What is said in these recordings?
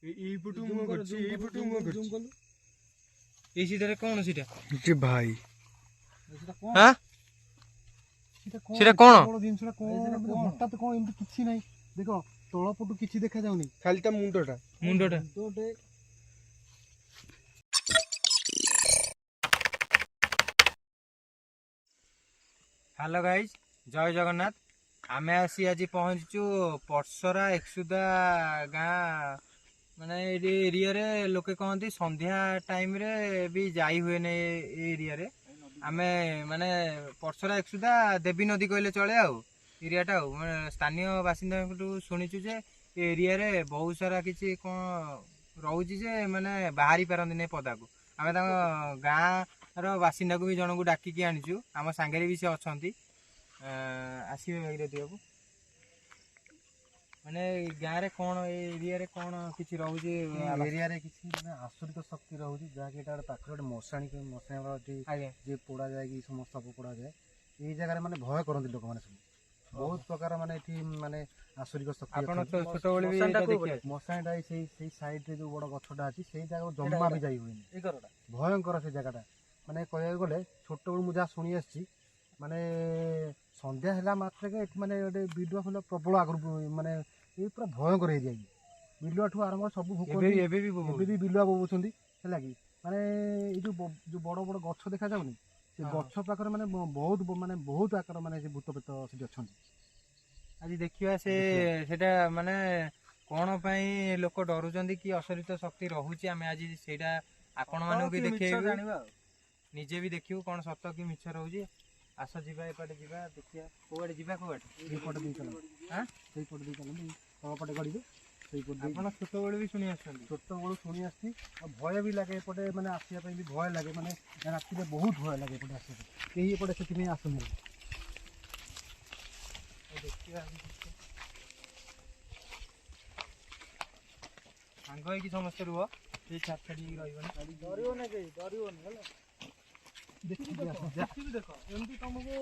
ଏଇପଟୁ ମୁଁ କରୁଛି ଏଇପଟୁ ମୁଁ କରୁଛି। ଏଇ ସିଧାରେ କଣ ସେଟା ଯେ ଭାଇ ହାଁ ସେଟା କଣ ଜିନିଷଟା କଣ ହଠାତ୍ କଣ ଏମିତି କିଛି ନାହିଁ। ଦେଖ ତଳ ପଟୁ କିଛି ଦେଖା ଯାଉନି, ଖାଲି ତା ମୁଣ୍ଡଟା। ହ୍ୟାଲୋ ଗାଇଜ, ଜୟ ଜଗନ୍ନାଥ। ଆମେ ଆସି ଆଜି ପହଞ୍ଚିଛୁ ପର୍ସରା ଏକସୁଦା ଗାଁ। ମାନେ ଏଇ ଏରିଆରେ ଲୋକେ କହନ୍ତି ସନ୍ଧ୍ୟା ଟାଇମରେ ବି ଯାଇ ହୁଏନି ଏ ଏରିଆରେ। ଆମେ ମାନେ ପର୍ସରା ଏକସୁଦା ଦେବୀ ନଦୀ କହିଲେ ଚଳେ ଆଉ ଏରିଆଟା ଆଉ ମାନେ ସ୍ଥାନୀୟ ବାସିନ୍ଦାଙ୍କଠୁ ଶୁଣିଛୁ ଯେ ଏ ଏରିଆରେ ବହୁତ ସାରା କିଛି କଣ ରହୁଛି ଯେ ମାନେ ବାହାରି ପାରନ୍ତିନି ପଦାକୁ। ଆମେ ତାଙ୍କ ଗାଁର ବାସିନ୍ଦାକୁ ବି ଜଣଙ୍କୁ ଡାକିକି ଆଣିଛୁ, ଆମ ସାଙ୍ଗରେ ବି ସେ ଅଛନ୍ତି। ଆସିବେ ଭାଗିରଥୀ ବାବୁ। ମାନେ ଗାଁରେ କଣ ଏ ଏରିଆରେ କଣ କିଛି ରହୁଛି? ଏରିଆରେ କିଛି ମାନେ ଆସୁରିକ ଶକ୍ତି ରହୁଛି, ଯାହାକି ଏଇଟା ଗୋଟେ ପାଖରେ ଗୋଟେ ମଶାଣି ଯିଏ ପୋଡ଼ା ଯାଇକି ସମସ୍ତ ପୋଡ଼ାଯାଏ। ଏଇ ଜାଗାରେ ମାନେ ଭୟ କରନ୍ତି ଲୋକମାନେ ସବୁ। ବହୁତ ପ୍ରକାର ମାନେ ଏଠି ମାନେ ଆସୁରିକ ଶକ୍ତି। ଆପଣ ଛୋଟବେଳେ ବି ମଶାଣିଟା ସେଇ ସାଇଡରେ ଯୋଉ ବଡ ଗଛଟା ଅଛି ସେଇ ଜାଗାକୁ ଜମା ବି ଯାଇ ହୁଏନି। ଭୟଙ୍କର ସେ ଜାଗାଟା। ମାନେ କହିବାକୁ ଗଲେ ଛୋଟବେଳୁ ମୁଁ ଯାହା ଶୁଣି ଆସିଛି, ମାନେ ସନ୍ଧ୍ୟା ହେଲା ମାତ୍ରକେ ଏଠି ମାନେ ଗୋଟେ ବିଲୁଆ ଫୁଲ ପ୍ରବଳ ଆଗରୁ ମାନେ ଏଇ ପୁରା ଭୟଙ୍କର ଏରିଆ। ବିଲୁଆଠୁ ଆରମ୍ଭ ସବୁ ଏବେ ବି ବିଲୁଆ ବୋବୁଛନ୍ତି ହେଲା କି। ମାନେ ଏଇ ଯୋଉ ବଡ ବଡ ଗଛ ଦେଖାଯାଉନି, ସେ ଗଛ ପାଖରେ ମାନେ ବହୁତ ଆକାର ମାନେ ସେ ଭୂତ ପ୍ରେତ ସେଠି ଅଛନ୍ତି। ଆଜି ଦେଖିବା ସେଟା ମାନେ କଣ ପାଇଁ ଲୋକ ଡରୁଛନ୍ତି କି ଅଶରୀତ ଶକ୍ତି ରହୁଛି, ଆମେ ଆଜି ସେଇଟା ଆପଣ ମାନଙ୍କୁ ବି ଦେଖେଇବୁ, ନିଜେ ବି ଦେଖିବୁ କଣ ସତ କି ମିଛ ରହୁଛି। ଆସ ଯିବା, ଏପଟେ ଯିବା, ଦେଖିବା କୋଉଆଡେ ଯିବା। କୋଉଆଡେ ସେଇପଟେ ଦେଇ ଚାଲନ୍ତୁ, ସେଇପଟେ ଦେଇ ଚାଲନ୍ତୁ, ତଳପଟେ ଗଡ଼ିବେ। ଆପଣ ଛୋଟବେଳୁ ବି ଶୁଣି ଆସିଛନ୍ତି? ଛୋଟବେଳୁ ଶୁଣି ଆସିଛି, ଆଉ ଭୟ ବି ଲାଗେ ଏପଟେ ମାନେ ଆସିବା ପାଇଁ ବି ଭୟ ଲାଗେ। ମାନେ ରାତିରେ ବହୁତ ଭୟ ଲାଗେ ଏପଟେ ଆସିବା ପାଇଁ, କେହି ଏପଟେ ସେଥିପାଇଁ ଆସନ୍ତି। ଦେଖିବା ସାଙ୍ଗ ହେଇକି ସମସ୍ତେ ରୁହ, ସେଇ ଛାଡ଼ି ଛାଡ଼ିକି ରହିବନି, ଡରିବନି କେହି, ଡରିବନି ହେଲା। ଦେଖିବି ଦେଖ ଏମିତି ତମକୁ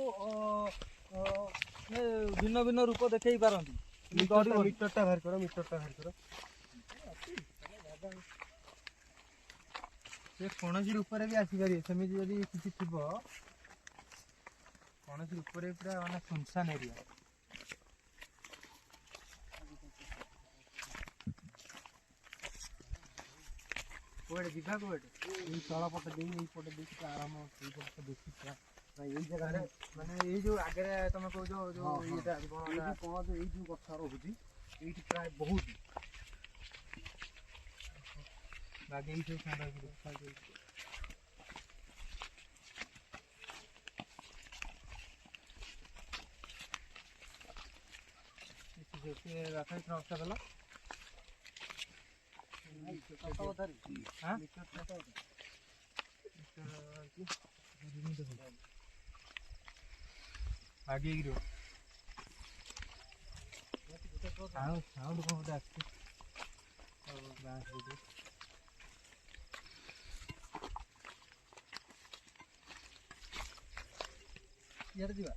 ଭିନ୍ନ ଭିନ୍ନ ରୂପ ଦେଖେଇ ପାରନ୍ତି। ମିଟରଟା ବାହାର କର, ସେ କୌଣସି ରୂପରେ ବି ଆସିପାରିବେ। ସେମିତି ଯଦି କିଛି ଥିବ, କୌଣସି ରୂପରେ ପୁରା ମାନେ ସୁନସାନ ଏରିଆ। କୁଆଡେ ଯିବା? କୁଆଡେ ଏଇ ତଳପଟେ ଦେଇ ଏଇପଟେ ଦେଇକି ଆରାମ ସେଇପଟେ ବେଶୀ ଏଇ ଜାଗାରେ ମାନେ ଏଇ ଯୋଉ ଆଗରେ ତମେ କହୁଛ ଯୋଉ ଇଏଟା ଏଇ ଯୋଉ ଗଛ ରହୁଛି ଏଇଠି ପ୍ରାୟ ବହୁତ ବାଗେଇ ସବୁ ସାଙ୍ଗ ହେଇକି ନଷ୍ଟ କଲ। ଆଗେଇକି ରୁହ। ସାଉଣ୍ଡ କଣ ଗୋଟେ ଆସିଛି। ଇଆଡ଼େ ଯିବା,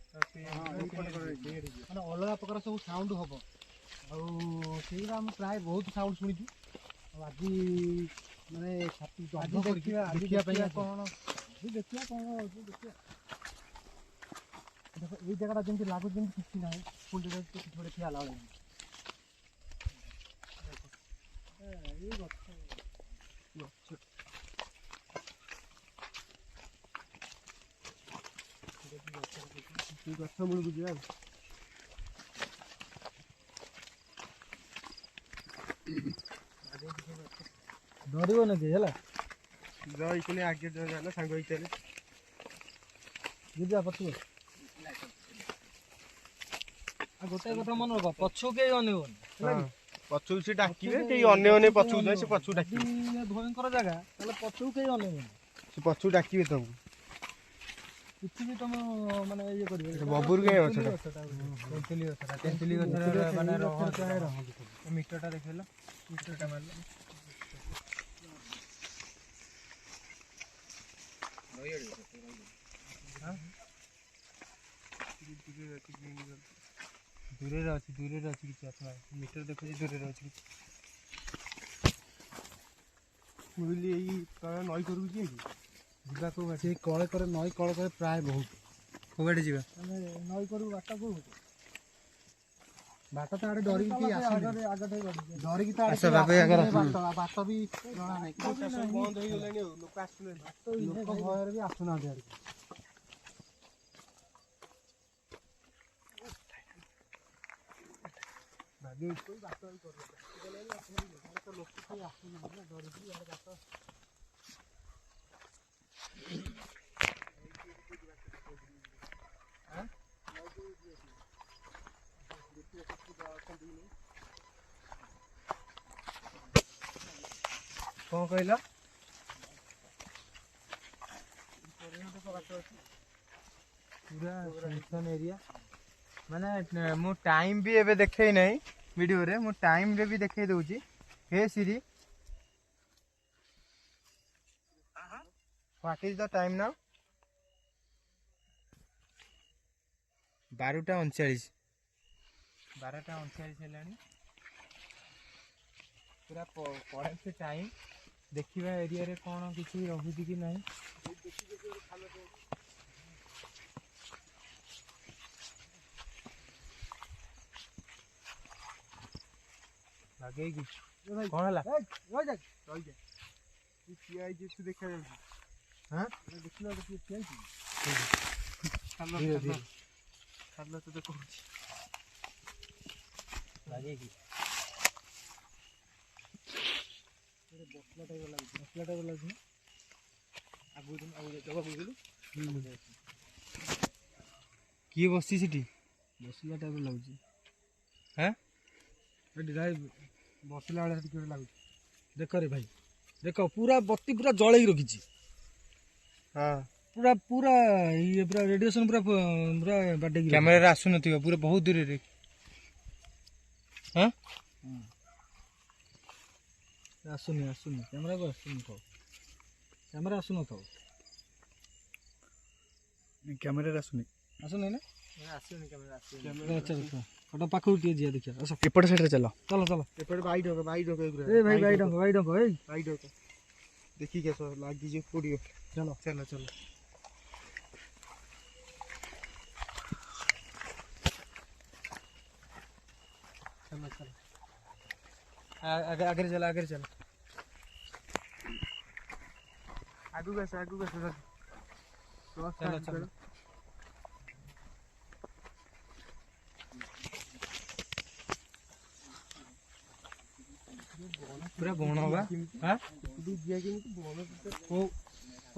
ମାନେ ଅଲଗା ପ୍ରକାର ସବୁ ସାଉଣ୍ଡ ହବ। ଆଉ ସେଇଟା ଆମେ ପ୍ରାୟ ବହୁତ ସାଉଣ୍ଡ ଶୁଣିଛୁ। ଆଉ ଆଜି ମାନେ ଦେଖିବା ପାଇଁ କଣ ଦେଖିବା ଦେଖ ଏଇ ଜାଗାଟା ଯେମିତି ଲାଗୁଛି ଯେମିତି କିଛି ନାହିଁ, କିଛି ଗୋଟେ ଠିଆ ହେଲା ଭଳିଆ। ଏଇ ଗଛ ମୂଳକୁ ଯିବା। ଡରିବନି କି ହେଲା, ଆଗେ ସାଙ୍ଗ ହେଇଚାଲେ ଯିବା ପଛକୁ। ଆଉ ଗୋଟେ କଥା ମନେ ରଖ, ପଛକୁ କେହି ଅନେଇବନି ହେଲା କି। ପଛକୁ ସେ ଡାକିବେ, କେହି ଅନେଇବନି ପଛକୁ ଯାଏ, ସେ ପଛକୁ ଡାକିବେ। ଭୟଙ୍କର ଜାଗା ତାହେଲେ ପଛକୁ କେହି ଅନେଇବନି, ସେ ପଛକୁ ଡାକିବେ ତମକୁ। କିଛି ବି ତମ ମାନେ ଇଏ କରିବେ। ବବୁର କାଇଁ ତେନ୍ତୁଲି ଗଛଟା ମାନେ ମିଟରଟା ଦେଖେଇଲ, ମିଟରଟା ମାରିଲ। ଦୂରରେ ଅଛି କିଛି ମିଟର ଦେଖୁଛି, ଦୂରରେ ଅଛି କିଛି। କହିଲି ଏଇ ନଈ କରକୁ ଯିବା କି ଯିବା କୋଉ ବାଟ ସେଇ କଳେ କରେ ନଈ କଳେ କରେ ପ୍ରାୟ ବହୁତ କୋଉ ବାଟେ ଯିବା ଆମେ ନଈ କରୁ ବାଟ କୋଉ ବାଟ ତ ଆଡେ ଡରିକି କେହି ଆସୁନି ଡରିକି ତ ବାଟ ବି ଜଣା ନାହିଁ ବନ୍ଦ ହେଇଗଲାଣି ଆଉ ଲୋକ ଆସୁନାହାନ୍ତି ଲୋକ ଭୟରେ ବି ଆସୁନାହାନ୍ତି ଆଡକୁ କଣ କହିଲ ପୁରା ସେନ୍ସନ୍ ଏରିଆ ମାନେ ମୁଁ ଟାଇମ୍ ବି ଏବେ ଦେଖେଇ ନାହିଁ ଭିଡ଼ିଓରେ ମୁଁ ଟାଇମ୍ରେ ବି ଦେଖେଇ ଦେଉଛି hey Siri what is the time now 12:39 ହେଲାଣି ପୁରା କରେକ୍ଟ ଟାଇମ୍ ଦେଖିବା ଏରିଆରେ କ'ଣ କିଛି ରହୁଛି କି ନାହିଁ ବାଗେଇକି କ'ଣ ହେଲା ଠିଆ ହେଇଛି ତୁ ଦେଖାଯାଉଛି ହଁ ଦେଖିଲ ଠିଆ ହେଇଛି ଖାଲ ତତେ କହୁଛି ବାଗେଇକି ବସଲା ଟାଇପ୍ ଲାଗୁଛି ନା କିଏ ବସିଛି ସେଠି ବସିଲା ଟାଇପ୍ ଲାଗୁଛି ହଁ ବସିଲା ବେଳେ ସେଠି କିଏ ଲାଗୁଛି ଦେଖ ରେ ଭାଇ ଦେଖ ପୁରା ବତି ପୁରା ଜଳେଇକି ରଖିଛି ହଁ ପୁରା ପୁରା ଇଏ ପୁରା ରେଡିଏସନ୍ ପୁରା ପୁରା ବାଡ଼େଇକି କ୍ୟାମେରାରେ ଆସୁନଥିବ ପୁରା ବହୁତ ଦୂରରେ ହଁ ଆସୁନି କ୍ୟାମେରାକୁ ଆସୁନଥାଉ କ୍ୟାମେରା ଆସୁନଥାଉ କ୍ୟାମେରାରେ ଆସୁନି ନା ଆସୁନି କ୍ୟାମେରା ଆଚ୍ଛା ଫଟୋ ପାଖକୁ ଟିକେ ଯିବା ଦେଖିବା ଆସ ଏପଟେ ସାଇଡ଼ରେ ଚାଲ ଏପଟେ ବାଇ ଡଙ୍କ ଏ ଭାଇ ବାଇ ଡଙ୍କ ଦେଖିକି ଆସ ଲାଗିଯିବ ପଡ଼ିବ ଚାଲ आगे चला आगू कैसे चलो पूरा बण बा हां को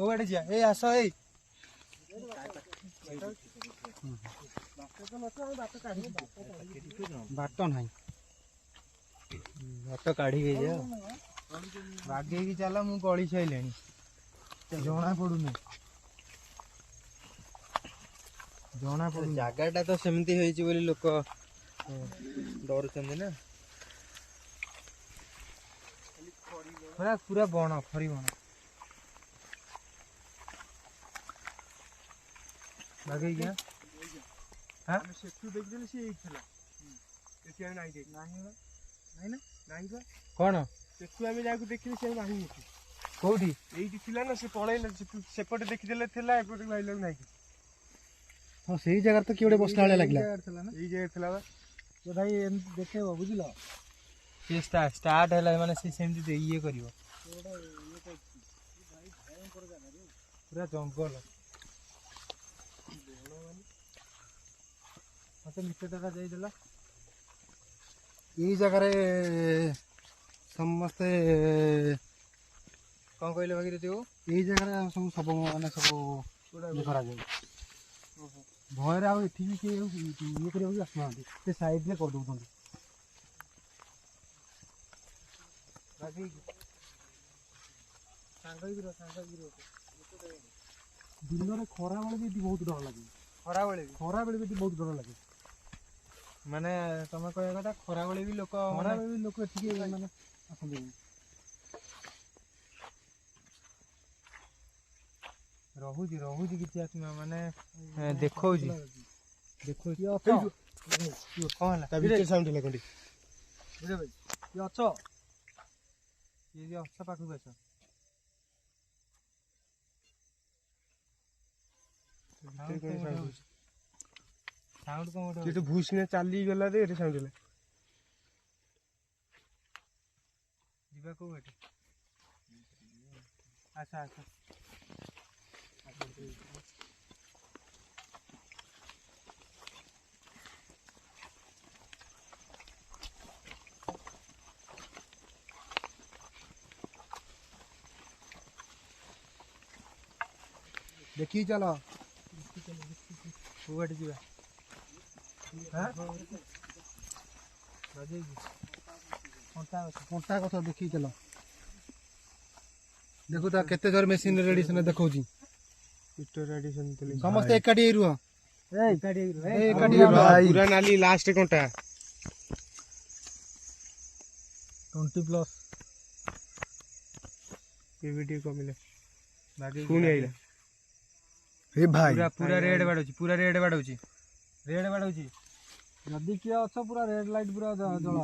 बाटे जिया ए आस ए बाट नहीं बाट काढ़ी जा बागे चल मु गली सारे जना पड़ूनी जगाटा तो सेमती बोली लोक डरुचंदी ना पूरा पूरा बण खरी बण बागे क्या हाँ देखिए सी कौन सेठू जाके देखिले से नाही कोठी एठी थिला ना से पळैला सेपटे देखिदेले थिला एपटे लाइला नाही हां सही जगह तो किउडे बसला वाला लागला एई जगह थिला बा तो भाई एम देखेबो बुझिलो से स्टार्ट हैला माने से सेमती दे ये करिवो पूरा जंगल मते मिटे टाका जाई देला यही जगह समस्ते कौन कहले भागी तू यही जगह सब सब माने सब करा जाए भयर आ एठी के ये करे आसना से साइड में कर दउछन बाकी सांगई गिरो दिन रे खरा बेले भी बहुत डर लागे खरा बेले भी बहुत डर लागे माने तमे कहया कथा खरा बेले भी लोक एठी माने आसंदी रहुजी किछि आत्मा माने देखौजी कौन है ता भीतर साउंड ହେଲା कोंडी बुझे भाई ये अच्छा पाखु बस ସାଉଣ୍ଡ କଣ ଗୋଟେ ଏଠି ଭୁସିନା ଚାଲିଗଲା ରେ ଏଠି ସାଉଣ୍ଡ ହେଲା। ଯିବା କୋଉ ବାଟେ? ଆଚ୍ଛା ଆଚ୍ଛା देखी चलो କୋଉ ବାଟେ ଯିବା? कंटा कथ देखी चलो देखो ता केते जोर मशीन रेडी सने देखौची पिटर एडिशन तले समस्त एकाडी रुह एकाडी पूरा नाली लास्ट कोंटा 20 प्लस पीवीडी कमिले बाकी पुणी आइला हे भाई पूरा पूरा रेड बाडौची पूरा रेड बाडौची जदी किया अछ पूरा रेड लाइट पूरा जला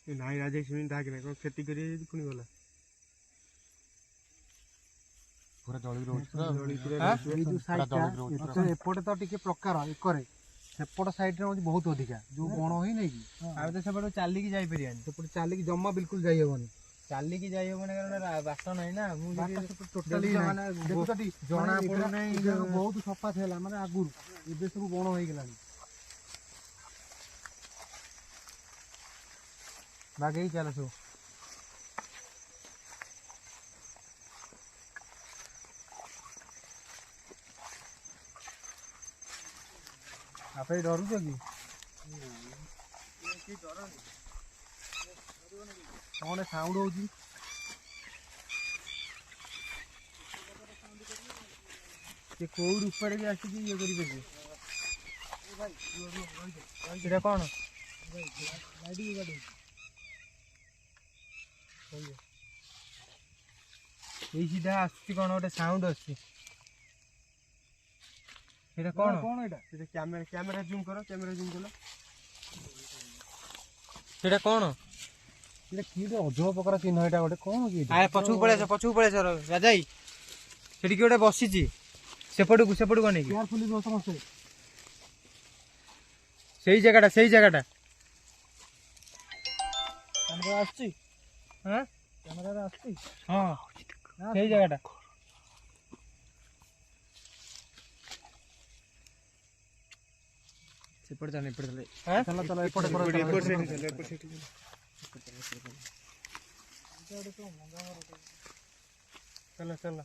ए नाई राजेश मिन दाग ना को खेती करी पुणी गला पूरा जळी रहउछ जळी पूरा हां ए जो साइड ता एपटे तो टिके प्रकार एकरे सेपट साइड रे होची बहुत अधिका जो बण होई नै की आबे तो सेपटे चाली की जाई परियानी सेपटे चाली की जम्मा बिल्कुल जाई हेबनी चाली की जाई होबने कारण बाट नाही ना मु टोटली माने देखुछटी जଣା पडु नाही बहुत सफा थेला माने आगुर एबे सब बण होई गेलानी बाकी चलो सो आपे डरू छ की कौन साउंड होची ये कोउ ऊपर भी आसी की ये करी बेजे एटा कोन लाइट गाड़ी এই সিধা আসছে কোন ଗୋଟେ সাউন্ড আসছে এটা কোন कौन एटा এটা ক্যামেরা জুম করো এটা কোন एटा की रे अजब प्रकार चिन्ह एटा गोटे कौन की আয় পছু পড়ে রাজাই সেটি কি ওটা বসিছি সেপটু কোনে কি केयरफुली रो समस्त সেই জায়গাটা कैमरा आछी হ্যাঁ कैमरा रे आछी হ্যাঁ সেই জায়গাটা সেপটে জানি পড়লে হ্যাঁ चलो चलो एपटे पर एपट साइड चलो चलो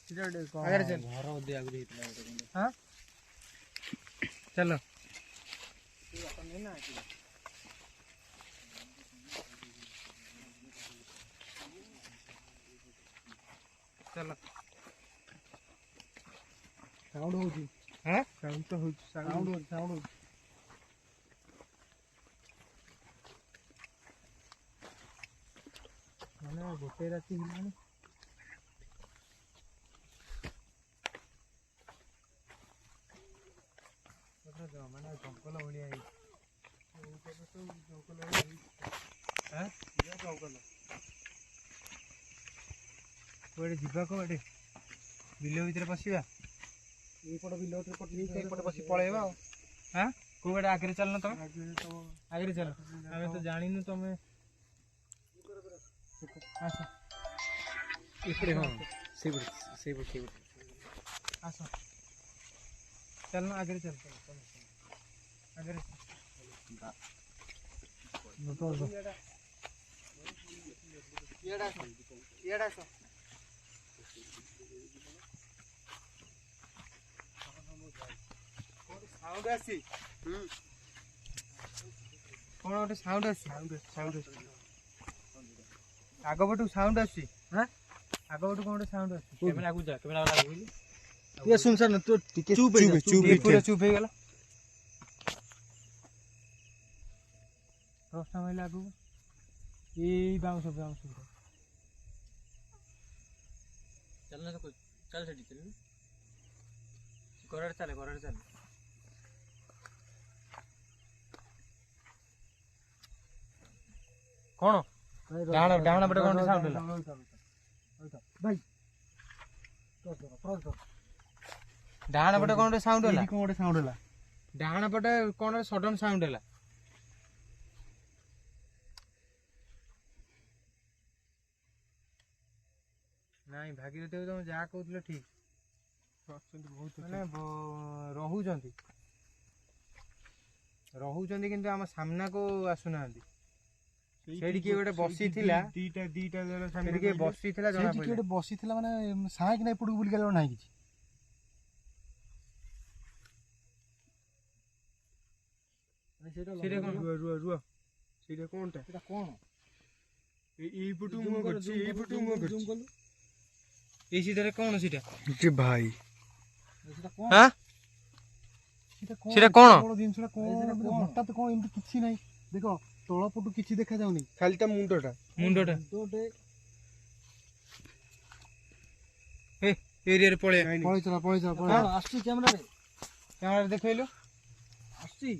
कौन आगे चल घर ओदे आगु हितला हाँ चलो चलो साउंड होची हाँ साउंड तो हो साउंड माने गोटे राति हिलानी माने जंगल भलिया कुआडे जीवा कुआडे बिल भितर पशिबा एपटे बिलो एपटे बसी पळेबा हाँ कुआडे आगे चलना तुम आगे चलो आमे तो जानिनु तुम आस इपड़े हां से आस चलना आगे चल आगे येड़ा साउंड आसी कोन गोटे साउंड आसी आगो पटू साउंड आसी हां आगो पटू कोन गोटे साउंड आसी कैमरा आगु जा कैमरा वाला आगु ये सुन सर तो चुप पूरा चुप हो गला दसटा महिला आगु ए बाउंस चलना तो चल सेठी चल गराड़ चल कौन डावना पटे कोन साउंड होला भाई तो ଡାହାଣ ପଟେ କଣ ଗୋଟେ ସାଉଣ୍ଡ ହେଲା? ଏଇଠି କଣ ଗୋଟେ ସାଉଣ୍ଡ ହେଲା। ଡାହାଣ ପଟେ କଣ ଗୋଟେ ସଡନ ସାଉଣ୍ଡ ହେଲା। ନାଇଁ ଭାଗୀରଥୀ ବାବୁ, ତମେ ଯାହା କହୁଥିଲ ଠିକ, ଅଛନ୍ତି ବହୁତ ମାନେ ରହୁଛନ୍ତି କିନ୍ତୁ ଆମ ସାମ୍ନାକୁ ଆସୁନାହାନ୍ତି। ସେଇଠି କିଏ ଗୋଟେ ବସିଥିଲା, ଦିଟା ଜଣ ସେଇଠି କିଏ ବସିଥିଲା ଜଣା ସେଇଠି କିଏ ପଇଲା। ଗୋଟେ ବସିଥିଲା ମାନେ ସାଇକି ନା ଏପଟକୁ ବୁଲିକି ଗଲା ନାହିଁ କିଛି। ସେଇଟା କଣ? ରୁହ ସେଇଟା କଣଟା? ସେଟା କଣ? ଏଇପଟୁ ମୁହଁ କରୁଛି, ଏଇପଟୁ ମୁହଁ କରୁଛି। ଏଇ ସିଧାରେ କଣ ସେଇଟା? ଭାଇ ସେଟା କଣ? ହାଁ? ସେଟା କଣ? ବଡ ଜିନିଷଟା କଣ? ହଠାତ୍ କଣ ଏମିତି କିଛି ନାହିଁ। ଦେଖ ତଳ ପଟୁ କିଛି ଦେଖା ଯାଉନି, ଖାଲି ତା ମୁଣ୍ଡଟା। ଏରିଆରେ ପଳେଇ ପଳେଇଚଲା। ଆସୁଛି କ୍ୟାମେରାରେ ଦେଖେଇଲୁ। ଆସୁଛି।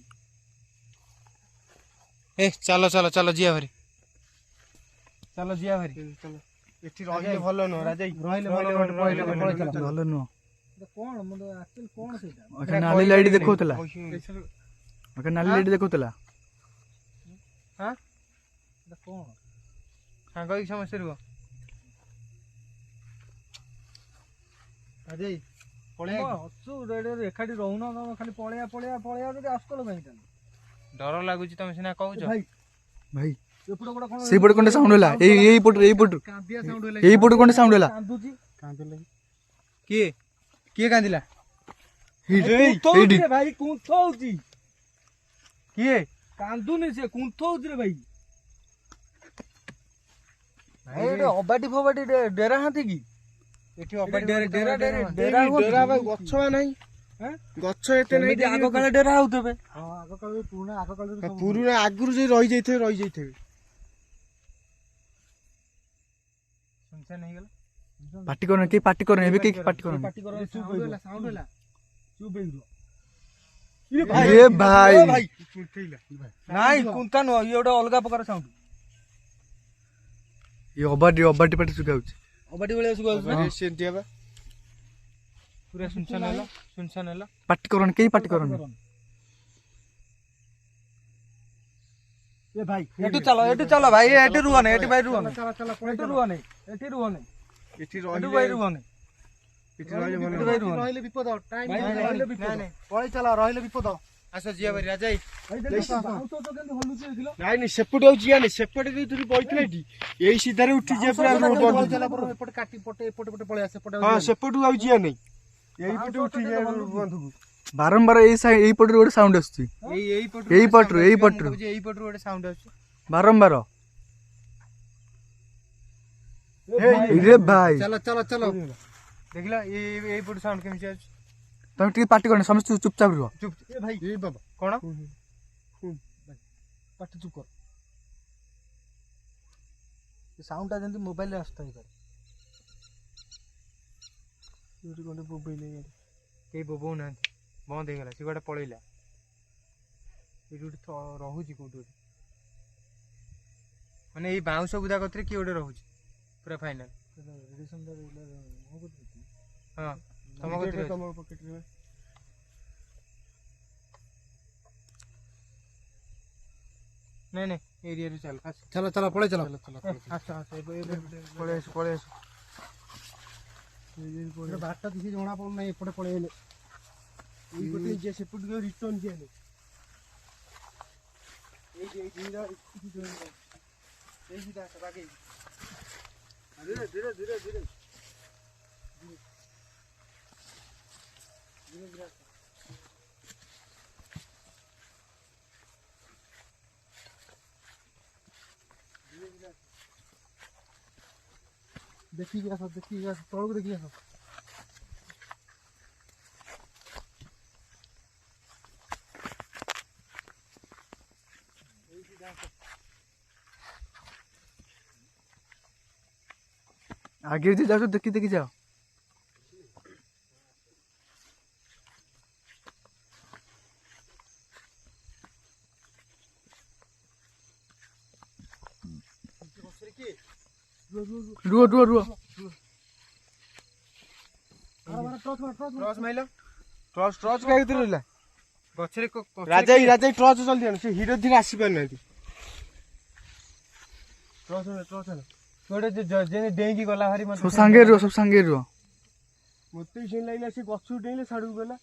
ଚାଲ ଯିବା ଭାରି, ଏଠି ରହିଲେ ଭଲ ନୁହଁ ରାଜା। ରହିଲେ ଭଲ ନୁହଁ। କଣ ଆକ୍ଚୁଆଲି କଣ ସେଇଟା? ନାଲି ଲାଇଟ୍ ଦେଖଉଥିଲା। ନାଲି ଲାଇଟ୍ ଦେଖଉଥିଲା। କଣ ସାଙ୍ଗ ହେଇକି ସମସ୍ତେ ରୁହ। ରାଜେଇ ଅଛୁ ଏକାଠି ରହୁନ, ତମେ ଖାଲି ପଳେଇବା ଯଦି ଆସୁଥିଲ କାହିଁକି? ଡର ଲାଗୁଛି, ତମେ ସିନା କହୁଛ। ଭାଇ ଏପଟେ ଗୋଟେ କଣ ସେଇପଟେ କଣ ସାଉଣ୍ଡ ହେଲା? ଏଇପଟୁ କାନ୍ଦିଆ ସାଉଣ୍ଡ ହେଲା। ଏଇପଟୁ କଣ ସାଉଣ୍ଡ ହେଲା? କାନ୍ଦୁଛି। କିଏ କାନ୍ଦିଲା? କୁନ୍ଥଉଚି ରେ ଭାଇ, କୁନ୍ଥଉଚି। କିଏ? କାନ୍ଦୁନି ସେ, କୁନ୍ଥଉଚି ରେ ଭାଇ। ଅବାଟି ଫବାଟି ଡେରା ହାନ୍ତି କି? ଏଠି ଡେରା ଭାଇ ଗଛ ନାହିଁ, ଗଛ ଏତେ ନାହିଁ। ଆଗ କାଳେ ଡେରା ହଉଥିବେ। ଆଗ କାଳରେ ପୁରୁଣା ପୁରୁଣା ଆଗରୁ ଯୋଉ ରହିଯାଇଥିବେ। ସୁନସାନ ହେଇଗଲା। ପାଟି କରନି, କେହି ପାଟି କରନି, ଏବେ କେହି ପାଟି କରନି। ସାଉଣ୍ଡ ହେଲା। ଚୁପ୍ ହେଇଯିବ। ଭାଇ ନାଇଁ କୁନ୍ଥା ନୁହଁ, ଇଏ ଗୋଟେ ଅଲଗା ପ୍ରକାର ସାଉଣ୍ଡ। ଇଏ ଅବାଟି ପାଟି ଶୁଗାଉଛି। ଅବାଟି ଭଳିଆ ସେମିତି ହବା। ପୁରା ସୁନସାନ ହେଲା। ପାଟି କରନି, କେହି ପାଟି କରନି। ଏଠୁ ଚାଲ ଭାଇ, ଏଠି ରୁହନି, ଏଠି ଭାଇ ରୁହନି, ଏଠି ରୁହନି। ରହିଲେ ବିପଦ, ରହିଲେ ବିପଦ। ଆସ ଯିବା ଭାରି ରାଜା। ନାଇଁ ସେପଟେ ଆଉ ଯିବା ନାଇଁ, ସେପଟେ ଯୋଉ ବଇଥିଲା ଏଠି, ଏଇ ସିଧାରେ ଉଠି ଯିବା ପୁରା ଏପଟେ କାଟି ଏପଟେ ପଳେଇ ଆସେ। ହଁ ସେପଟୁ ଆଉ ଯିବା ନାଇଁ, ଏଇପଟେ ଉଠି ଯିବା ବନ୍ଧୁକୁ। ବାରମ୍ବାର ଏଇପଟରୁ ଗୋଟେ ସାଉଣ୍ଡ ଆସୁଛି। ଏଇପଟରୁ ଗୋଟେ ସାଉଣ୍ଡ ଆସୁଛି ବାରମ୍ବାର। ଭାଇ ଚାଲ। ଦେଖିଲା ଏଇପଟୁ ସାଉଣ୍ଡ କେମିତି ଆସୁଛି? ତମେ ଟିକେ ପାଟି କରନି, ସମସ୍ତେ ଚୁପଚାପ ରୁହ। ଭାଇ ବାବା କଣ ପାଟି ଚୁପ କର। ସାଉଣ୍ଡ ଟା ଯେମିତି ମୋବାଇଲରେ ଆସୁଥାଏ। କେହି ବୋବଉ ନାହାନ୍ତି, ବନ୍ଦ ହେଇଗଲା। ସେ ଗୋଟେ ପଳେଇଲା। ଏଇଠି ଗୋଟେ ରହୁଛି କୋଉଠି ଗୋଟେ, ମାନେ ଏଇ ବାଉଁଶ ବୁଦା କତିରେ କିଏ ଗୋଟେ ରହୁଛି ପୁରା ଫାଇନାଲ। ହଁ ତମ କତିରେ ନାଇଁ ଏରିଆରୁ ଚାଲ ପଳେଇ ଚାଲ। ପଳେଇ ଆସ। ବାଟଟା କିଛି ଜଣା ପଡୁନାହିଁ, ଏପଟେ ପଳେଇଲେ। ଏଇପଟେ ଯିବା, ସେପଟୁ ରିଟର୍ନ ଯିବା ନାଇଁ। ଧୀରେ ଦେଖିକି ଆସ, ତଳକୁ ଦେଖିକି ଆସ। आगे जी जाओ, देखी जाओ। रुआ ଟର୍ଚ ମାଇଲ। ଟର୍ଚ ଟର୍ଚ କାହିଁ ରହିଲା ଗଛରେ ରାଜା ରାଜା ଟର୍ଚ ଜଲ୍ଦି ଆଣ ସେ ହିରୋ ଧୀରେ ଆସି ପାରୁନାହାନ୍ତି ଗୋଟେ ଯେମିତି ଡେଇଁକି ଗଲା ଭାରି ସବୁ ସାଙ୍ଗେ ରୁହ ସବୁ ସାଙ୍ଗେ ରୁହ। ମତେ ବି ସେମିତି ଲାଗିଲା ସେ ଗଛକୁ ଡେଇଁଲେ ସାଡକୁ ଗଲା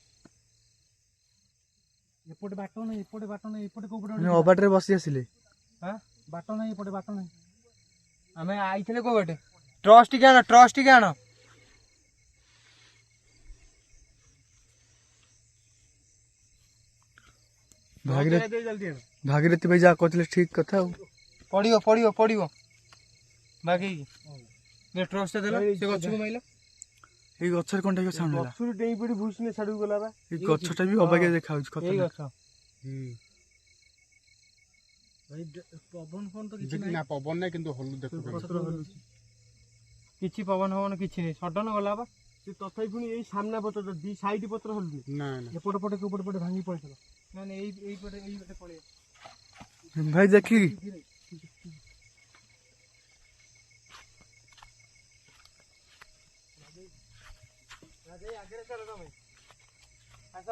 ଏପଟେ ବାଟ ନାହିଁ ଏପଟେ ବାଟ ନାହିଁ ଏପଟେ କୋଉ ପଟେ ଅବାଟରେ ବସି ଆସିଲେ। ବାଟ ନାହିଁ ଏପଟେ ବାଟ ନାହିଁ। ଆମେ ଆଇଥିଲେ କୋଉ ବାଟେ ଟ୍ରଚ୍ ଟିକେ ଆଣ ଟ୍ରଚ୍ ଟିକେ ଆଣ ଭାଗିରଥୀ ଭାଇ ଯାହା କହୁଥିଲେ ଠିକ କଥା ଆଉ। ପଡିବ ପଡିବ ପଡିବ ବାଗେଇକି ଟ୍ରଚ୍ ଟା ଦେଲ ସେ ଗଛକୁ ମାଇଲ ଏଇ ଗଛରେ କଣଟା ସାଉଣ୍ଡ ହେଲା ଗଛରୁ ଡେଇଁ ପଡି ଭୁସିନେ ସାଡକୁ ଗଲା ବା ଏଇ ଗଛଟା ବି ଅବାଗିଆ ଦେଖାଯାଉଛି ଏଇ ଗଛ ପବନ ଫୋନ ତ କିଛି ନାହିଁ। ନା ପବନ ନାହିଁ କିନ୍ତୁ ହଲୁ ଦେଖୁ କିଛି ପବନ ହବନ କିଛି ନାହିଁ ସଡନ ଗଲା ବା ସେ ତଥାପି ପୁଣି ଏଇ ସାମ୍ନା ପତ୍ର ଦି ସାଇଡ ପତ୍ର ହଲୁନି ନା ଏପଟେ ପଟେ କୋଉ ପଟେ ଭାଙ୍ଗି ପଡିଥିଲା। ମାନେ ଏଇ ପଟେ ପଳେଇ ଭାଇ ଦେଖିକି ଆଗରେ ଚାଲ ତମେ ଆସ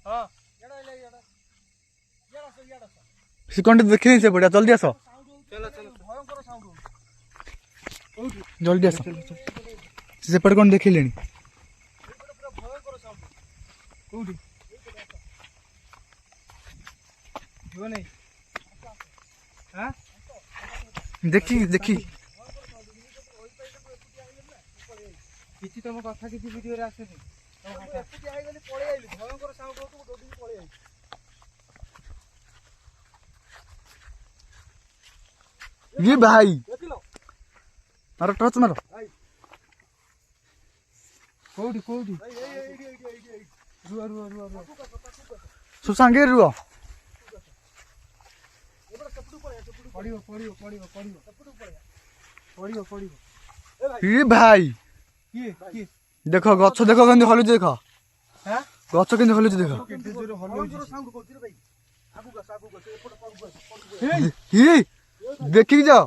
ହଁ ସେ କଣଟା ଦେଖିନି ସେପଟେ ଜଲ୍ଦି ଆସ ଭୟଙ୍କର ସାଉଣ୍ଡ ଜଲ୍ଦି ଆସ ସେପଟେ କଣ ଦେଖିଲେଣି କୋଉଠି ଯିବ ନାଇଁ ଦେଖି ଦେଖି କିଛି ତମ କଥା କିଛି ଭିଡିଓରେ ଆସୁନି ଭୟଙ୍କର ସାଉଣ୍ଡ ये भाई मारो टॉर्च मारो କୋଉଠି କୋଉଠି सब सांगे रुह ପଡିବ ପଡିବ ପଡିବ ପଡିବ ପଡିବ ପଡିବ ये भाई କିଏ କିଏ देख गछ देख केंदी हलुची देख गछ केंदी हलुची देख ये देखी जाओ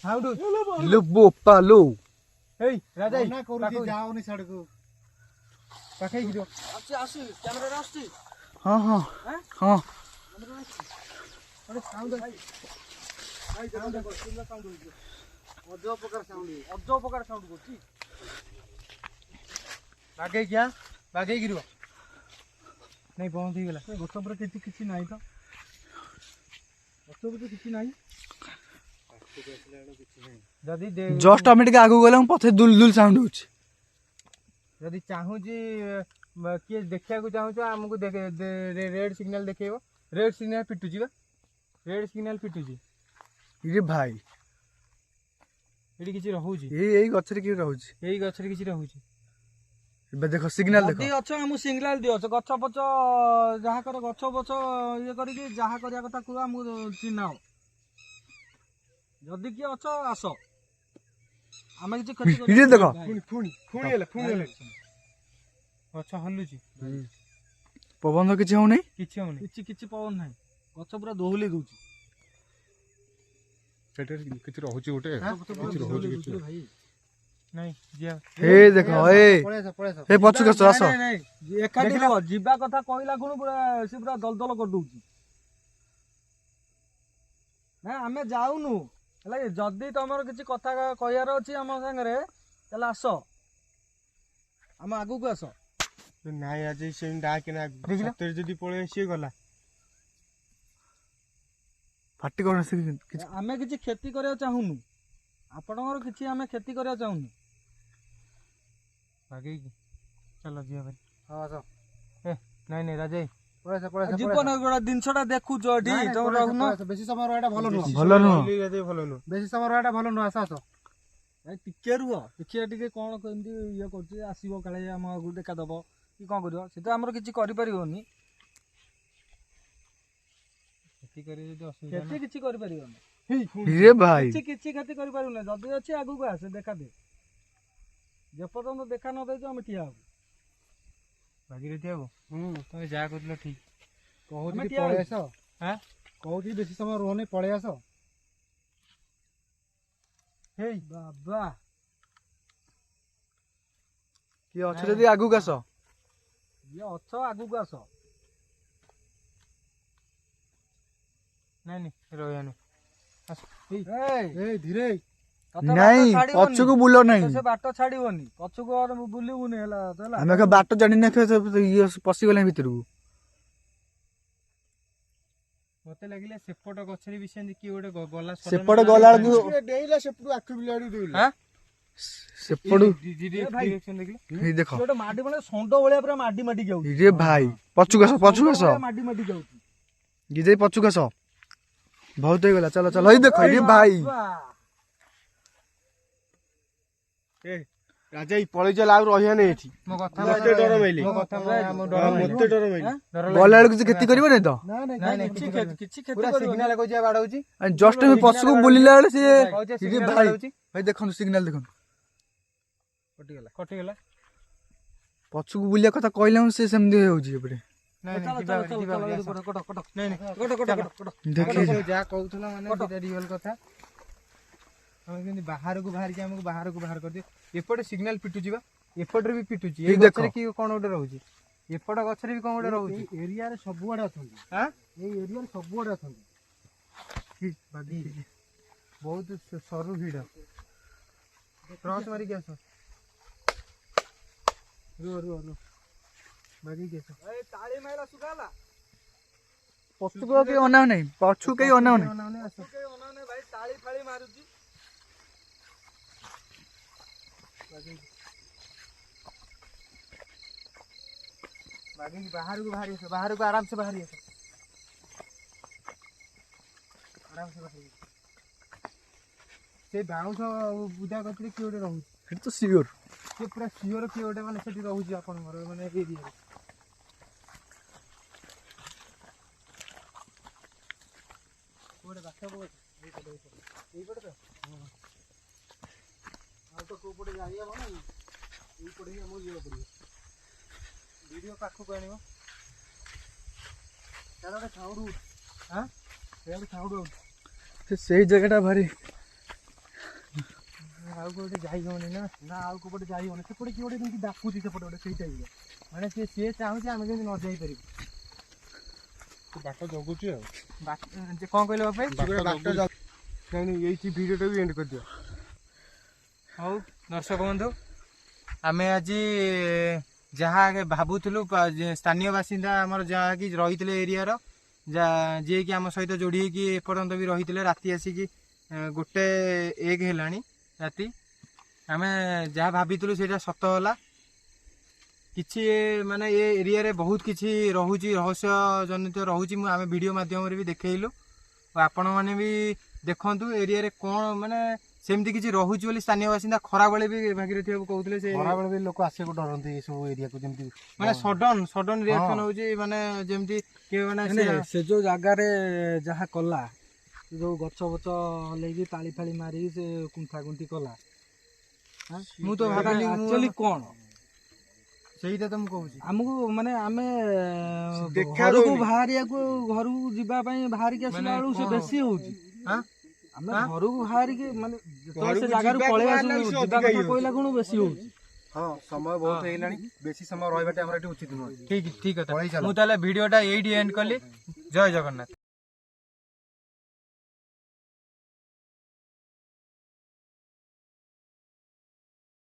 ସାଉଣ୍ଡ लो बोपा लो ହେଇ ରାଜା ନା କରୁଛି ଯାଉନି ସାଡକୁ ପାଖେଇ ଯିବ हाँ हाँ हाँ ଅଜବ ପ୍ରକାର ସାଉଣ୍ଡ କରୁଛି ବାଗେଇକି ରୁହ ନାଇଁ ବନ୍ଦ ହେଇଗଲା ଗଛ ଉପରେ କିଛି ନାହିଁ ତ ଗଛ ଉପରେ କିଛି ନାହିଁ। ଯଦି जस्ट आम टे आगू गले पथे दुल दुल साउंड होची ଯଦି ଚାହୁଁଛି କିଏ ଦେଖିବାକୁ ଚାହୁଁଛ ଆମକୁ ରେଡ୍ ସିଗ୍ନାଲ ଦେଖେଇବ ରେଡ୍ ସିଗ୍ନାଲ ପିଟୁଛି ବା ରେଡ୍ ସିଗ୍ନାଲ ପିଟୁଛି ये भाई ଏଠି କିଛି ରହୁଛି यही गछरे की रहउची ଏଇ ଗଛରେ କିଛି ରହୁଛି ଏବେ ଦେଖ ସିଗ୍ନାଲ ଯଦି ଦେଖ ଅଛ ଆମକୁ ସିଗ୍ନାଲ ଦିଅ ଗଛ ପଛ ଯାହା କର ଗଛ ପଛ ଇଏ କରିକି ଯାହା କରିବା କଥା କୁହ ଆମକୁ ଚିହ୍ନାଅ ଯଦି କିଏ ଅଛ ଆସ ଆମେ କିଛି କ୍ଷତି ये देखो ପୁଣି ହେଲା ଗଛ ହଲୁଛି पवन तो किछि हो नहीं କିଛି ହଉନି କିଛି ପବନ ନାହିଁ ଗଛ ପୁରା ଦୋହଲି ଦଉଛି। ସେଟା କିଛି ରହୁଛି ଗୋଟେ କିଛି ରହୁଛି କିଛି ନାଇଁ ଯିଆ हे देखो ए पछु कस आस ଏକାଠି ରୁହ ଯିବା କଥା କହିଲା ଗୁଣ ପୁରା ସେ ପୁରା ଦଲଦଲ କରିଦଉଛି ନା ଆମେ ଯାଉନୁ ହେଲା କି ଯଦି ତମର କିଛି କଥା କହିବାର ଅଛି ଆମ ସାଙ୍ଗରେ ତାହେଲେ ଆସ ଆମ ଆଗକୁ ଆସ ନାଇଁ ଆଜି ସେମିତି ଡାକିନା ସତରେ ଯଦି ପଳେଇ ଆସିଏ ଗଲା फाटी कोन से किछि ଆମେ କିଛି କ୍ଷତି କରିବାକୁ ଚାହୁଁନୁ ଆପଣଙ୍କର କିଛି ଆମେ କ୍ଷତି କରିବାକୁ ଚାହୁଁନୁ ବାଗେଇକି ଚାଲ ଯିବା ଭାଇ ହଁ ଆସ ନାଇଁ ନାଇଁ ରାଜା ଜୀବନ ଗୋଟେ ଜିନିଷଟା ଦେଖୁଛ ଏଠି ତମେ ରହୁନ ବେଶୀ ସମୟ ରହିବାଟା ଭଲ ନୁହଁ ଭଲ ନୁହଁ ଭଲ ନୁହଁ ବେଶୀ ସମୟ ରହିବାଟା ଭଲ ନୁହଁ ଆସ ଆସ ଟିକେ ରୁହ ଦେଖିବା ଟିକେ କଣ କେମିତି ଇଏ କରୁଛି ଆସିବ କାଳେ ଆମ ଆଗକୁ ଦେଖା ଦବ କି କଣ କରିବ ସେ ତ ଆମର କିଛି କରିପାରିବନି କ୍ଷତି କରିବ ଯଦି ଅସୁବିଧା କ୍ଷତି କିଛି କରିପାରିବନି ये भाई କିଛି କ୍ଷତି କରିପାରିବୁନି ଯଦି ଅଛି ଆଗକୁ ଆସେ ଦେଖା ଦେ ଯେପର୍ଯ୍ୟନ୍ତ ଦେଖା ନ ଦେଇଛୁ ଆମେ ଠିଆ ହବୁ ଭାଗିରଥି ବାବୁ ତମେ ଯାହା କହୁଥିଲ ଠିକ କହୁଛି ଆମେ ଠିଆ ପଳେଇ ହଉଛୁ। ଆସ କହୁଛି ବେଶୀ ସମୟ ରୁହନି ପଳେଇ ଆସ ହେଇ ବାବା କିଏ ଅଛ ଯଦି ଆଗକୁ ଆସ। ଇଏ ଅଛ ଆଗକୁ ଆସ। ନାଇଁ ରହିବାନି। ଏଇ ଧୀରେ ତତେ ନାଇଁ ବାଟ ଛାଡିବନି। ପଛକୁ ବୁଲ ତତେ ନାହିଁ। ସେ ବାଟ ଛାଡିବନି ପଛକୁ ଆଉ ବୁଲିବୁନି ହେଲା ହେଲା। ଆମେ ବାଟ ଜାଣିନେ ଇଏ ପଶିଗଲେ ଭିତରକୁ। ମତେ ଲାଗିଲା ସେପଟ ଗଛରେ ବି ସେମିତି କିଏ ଗୋଟେ ଗଲା ସେପଟେ ଗଲା ବେଳକୁ ଡେଇଁଲା ସେପଟୁ ଆଖି ବିଲାଡି ଡେଇଁଲା। ହାଁ? ସେପଟୁ ଭାଇ। ଡିରେକ୍ସନ ଦେଖିଲେ ହେଇ ଦେଖ ଗୋଟେ ମାଡି ମାନେ ଷଣ୍ଢ ଭଳିଆ ପୁରା ମାଡି ମାଡି ଯାଉଛି। ରେ ଭାଇ ପଛକୁ ଆସ ପଛକୁ ଆସ। ଷଣ୍ଢ ଭଳିଆ ମାଡି ମାଡି ଯାଉଛି। ଗିଜେଇ ପଛକୁ ଆସ। ବହୁତ ହେଇଗଲା ଚାଲ ଚାଲ ଏଇ ଦେଖ ଏଇ ଭାଇ। ରାଜା ଏଇ ପଳେଇ ଚାଲ ଆଉ ରହିବା ନାଇଁ ଏଠି। ମୋ କଥା ମତେ ଡର ମାଇଲେ। ମୋ କଥା ମୋ ଡର ମତେ ମାଇଲେ। ଡର ମାଇଲେ। ଡର ଗଲା ବେଳକୁ କିଛି କ୍ଷତି କରିବନି ତ? ନାଇଁ କିଛି କ୍ଷତି ପୁରା କରିବନି। ସିଗ୍ନାଲ କହୁଛି ବାଡଉଛି। ଜଷ୍ଟ ଆମେ ପଛକୁ ବୁଲିଲା ବେଳେ ସିଏ କହୁଛି ଇରେ signal ଭାଇ ବାଡଉଛି। ଭାଇ ଦେଖନ୍ତୁ ସିଗ୍ନାଲ ଦେଖନ୍ତୁ। କଟିଗଲା। ପଛକୁ ବୁଲିବା କଥା କହିଲା ସେ ସେମିତି ହେଉଛି ଏପଟେ। ନାଇଁ ଚାଲ ଯିବା ଚାଲ ଯିବା ଚାଲ ଆସ। କଟ କଟ ନାଇଁ ନାଇଁ କଟ କଟ କଟ ଦେଖି ଯାହା କହୁଥିଲା ମାନେ ସେଇଟା ରିଅଲ କଥା। ଆମେ କେମିତି ବାହାରକୁ ବାହାରିକି ଆମକୁ ବାହାରକୁ ବାହାର କରିଦିଅ। ଏପଟେ ସିଗ୍ନାଲ ପିଟୁଛି ବା ଏପଟରେ ବି ପିଟୁଛି। ଏଇ ଦେଖ। ଗଛରେ କି କଣ ଗୋଟେ ରହୁଛି। ଏପଟ ଗଛରେ ବି କଣ ଗୋଟେ ରହୁଛି। ଏରିଆରେ ସବୁଆଡେ ଅଛନ୍ତି। ଆଁ? ଏଇ ଏରିଆରେ ସବୁଆଡେ ଅଛନ୍ତି। ବହୁତ ସରୁ ଭିଡ। କ୍ରସ ମାରିକି ଆସ। ରୁହ ମାରିକି ଆସ। ଏଇ ତାଳି ମାଇଲା ସୁଗାଲା। ପଛକୁ ଆଉ କେହି ଅନାଉ ନାହିଁ ପଛକୁ କେହି ଅନାଉ ନାହିଁ। ଆସ। କେହି ଅନାଉନି ଭାଇ ତାଳି ଫାଳି ମାରୁଛି। ବାହାରକୁ ବାହାରି ଆସ। ବାହାରକୁ ଆରାମସେ ବାହାରି ଆସ। ଆରାମସେ ବାହାରି ଆସ। ସେ ବାଉଁଶ ବୁଦା କତିରେ କିଏ ଗୋଟେ ରହୁଛି। ସେଠି ତ ସିଓର। ସେ ପୁରା ସିଓର କିଏ ଗୋଟେ ମାନେ ସେଠି ରହୁଛି ଆପଣଙ୍କର ମାନେ ଏରିଆରେ। ଗୋଟେ ବାଟ ଏଇପଟେ ତ ଆଉ ତ କୋଉ ପଟେ ଯାଇ ହବ ନା ଏଇପଟେ ହିଁ ଆମକୁ ଯିବାକୁ ପଡିବ। ଭିଡିଓ ପାଖକୁ ଆଣିବ। ତାର ଗୋଟେ ସାଉଣ୍ଡ ହଉଛି। ଆଁ? ସେଆଡେ ସାଉଣ୍ଡ ହଉଛି। ସେଇ ଜାଗାଟା ଭାରି ଆଉ କୋଉଠି ଯାଇ ହଉନି ନା। ନା ଆଉ କୋଉପଟେ ଯାଇ ହବନି। ସେପଟେ କିଏ ଗୋଟେ ଯେମିତି ଡାକୁଛି ସେପଟେ ଗୋଟେ ସେଇ ଟାଇପର। ମାନେ ସିଏ ଚାହୁଁଛି ଆମେ କେମିତି ନ ଯାଇପାରିବୁ। ବାଟ ଜଗୁଛି ଆଉ। ଯେ କଣ କହିଲେ ବାପା? ନାଇଁ ଏଇଠି ଭିଡିଓଟା ବି ଏଣ୍ଡ କରିଦିଅ। ହଉ ଦର୍ଶକ ବନ୍ଧୁ ଆମେ ଆଜି ଯାହା ଭାବୁଥିଲୁ ସ୍ଥାନୀୟ ବାସିନ୍ଦା ଆମର ଯାହାକି ରହିଥିଲେ ଏରିଆର ଯିଏକି ଆମ ସହିତ ଯୋଡ଼ି ହେଇକି ଏପର୍ଯ୍ୟନ୍ତ ବି ରହିଥିଲେ ରାତି ଆସିକି 1 ହେଲାଣି ରାତି। ଆମେ ଯାହା ଭାବିଥିଲୁ ସେଇଟା ସତ ହେଲା। କିଛି ମାନେ ଏ ଏରିଆରେ ବହୁତ କିଛି ରହୁଛି ରହସ୍ୟ ଜନିତ ରହୁଛି। ଆମେ ଭିଡ଼ିଓ ମାଧ୍ୟମରେ ବି ଦେଖେଇଲୁ। ଆପଣମାନେ ବି ଦେଖନ୍ତୁ ଏରିଆରେ କ'ଣ ମାନେ ସେମିତି କିଛି ରହୁଛି ବୋଲି ସ୍ଥାନୀୟ ବାସିନ୍ଦା ଖରାବେଳେ ବି ଭାଗିରଥି ବାବୁ କହୁଥିଲେ। ସେ ଖରାବେଳେ ବି ଲୋକ ଆସିବାକୁ ଡରନ୍ତି ଏସବୁ ଏରିଆକୁ ଯେମିତି ମାନେ ସଡନ ରିଆକ୍ସନ ହଉଛି ମାନେ ଯେମିତି କିଏ ମାନେ ସେ ଯୋଉ ଜାଗାରେ ଯାହା କଲା ଯୋଉ ଗଛ ଫଛ ହଲେଇକି ତାଳି ଫାଳି ମାରିକି ସେ କୁଣ୍ଠା କୁଣ୍ଠି କଲା। ମୁଁ ତ ଭାବିଲି ଆକ୍ଚୁଆଲି କଣ ସେଇଟା ତ ମୁଁ କହୁଛି। ଆମକୁ ମାନେ ଆମେ ଦେଖା ଘରକୁ ଦଉନି। ବାହାରିବାକୁ ଘରକୁ ଯିବା ପାଇଁ ବାହାରିକି ଆସିଲା ମାନେ ବେଳକୁ ସେ କଣ? ବେଶୀ ହଉଛି। ଆଁ? ଆମେ ଘରକୁ ବାହାରିକି ମାନେ ଯେତେବେଳେ ସେ ଘରକୁ ଜାଗାରୁ ଯିବାକୁ ପଳେଇ ବାହାରିଲା ଆସୁ ବେଳକୁ ସେ ଯିବା ଅଧିକା କଥା ହେଇଯାଉଛି। କହିଲା କଣ ବେଶୀ ହଉଛି। ହଁ ସମୟ ବହୁତ ହେଇଗଲାଣି। ବେଶୀ ସମୟ ରହିବାଟା ଆମର ଏଠି ଉଚିତ ନୁହେଁ। ଠିକ କଥା। ପଳେଇ ଚାଲ। ମୁଁ ତାହେଲେ ଭିଡ଼ିଓଟା ଏଇଠି ଏଣ୍ଡ କଲି। ଜୟ ଜଗନ୍ନାଥ।